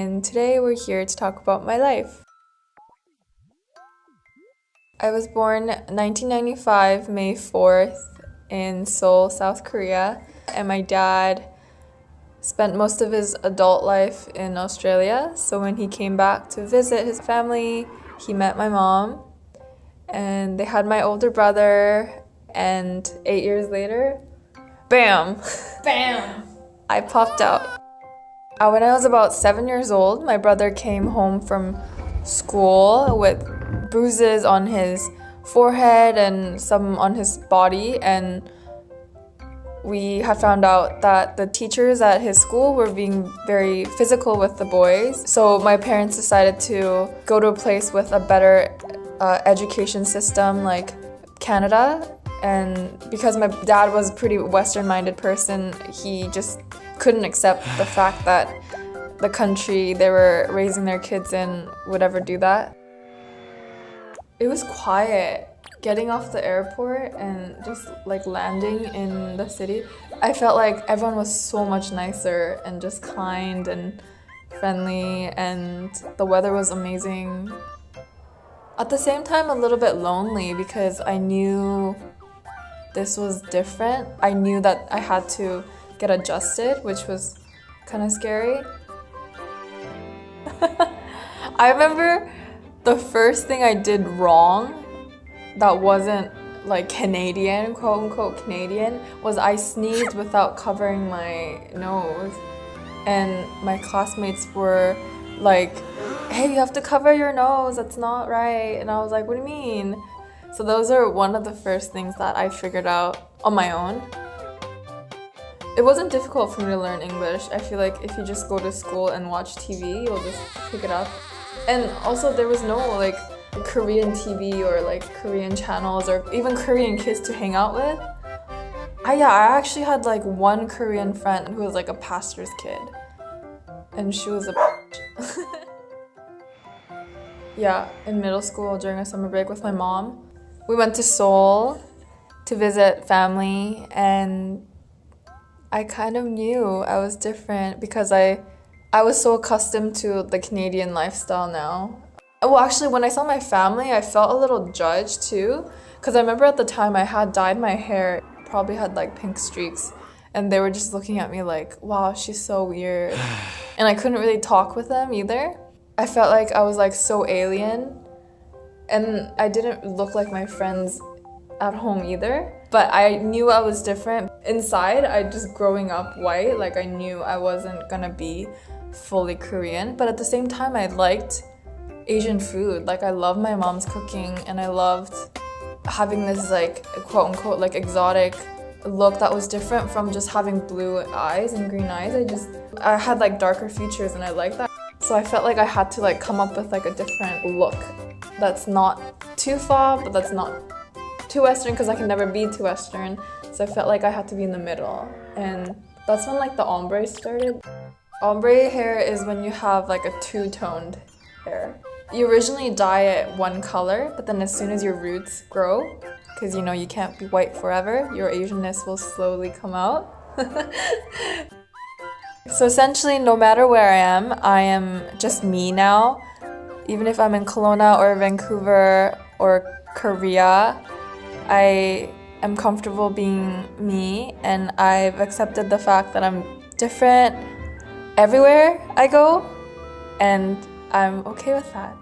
and today we're here to talk about my life. I was born 1995, May 4th, in Seoul, South Korea, and my dad spent most of his adult life in Australia. So when he came back to visit his family, he met my mom, and they had my older brother, and 8 years later, bam! Bam! I popped out. When I was about 7 years old, my brother came home from school with bruises on his forehead and some on his body, and we had found out that the teachers at his school were being very physical with the boys. So my parents decided to go to a place with a better education system like Canada. And because my dad was a pretty Western-minded person, he just couldn't accept the fact that the country they were raising their kids in would ever do that. It was quiet. Getting off the airport and just like landing in the city, I felt like everyone was so much nicer and just kind and friendly, and the weather was amazing. At the same time, a little bit lonely because I knew this was different. I knew that I had to get adjusted, which was kind of scary. I remember the first thing I did wrong that wasn't like Canadian, quote unquote Canadian, was I sneezed without covering my nose. And my classmates were like, hey, you have to cover your nose, that's not right. And I was like, what do you mean? So those are one of the first things that I figured out on my own. It wasn't difficult for me to learn English. I feel like if you just go to school and watch TV, you'll just pick it up. And also there was no like Korean TV or like Korean channels or even Korean kids to hang out with. I actually had like one Korean friend who was like a pastor's kid, and she was a Yeah, in middle school during a summer break with my mom, we went to Seoul to visit family, and I kind of knew I was different because I was so accustomed to the Canadian lifestyle now. Well, actually, when I saw my family, I felt a little judged too, because I remember at the time I had dyed my hair, probably had like pink streaks, and they were just looking at me like, wow, she's so weird. And I couldn't really talk with them either. I felt like I was like so alien, and I didn't look like my friends at home either. But I knew I was different. Inside, I just growing up white, like I knew I wasn't gonna be fully Korean, but at the same time I liked Asian food. Like I loved my mom's cooking, and I loved having this like quote unquote like exotic look that was different from just having blue eyes and green eyes. I had like darker features, and I liked that. So I felt like I had to like come up with like a different look that's not too far, but that's not too Western, because I can never be too Western. So I felt like I had to be in the middle, and that's when like the ombre started. Ombre hair is when you have like a two-toned hair. You originally dye it one color, but then as soon as your roots grow, because you know you can't be white forever, your Asianness will slowly come out. So essentially, no matter where I am just me now. Even if I'm in Kelowna or Vancouver or Korea, I am comfortable being me, and I've accepted the fact that I'm different everywhere I go, and I'm okay with that.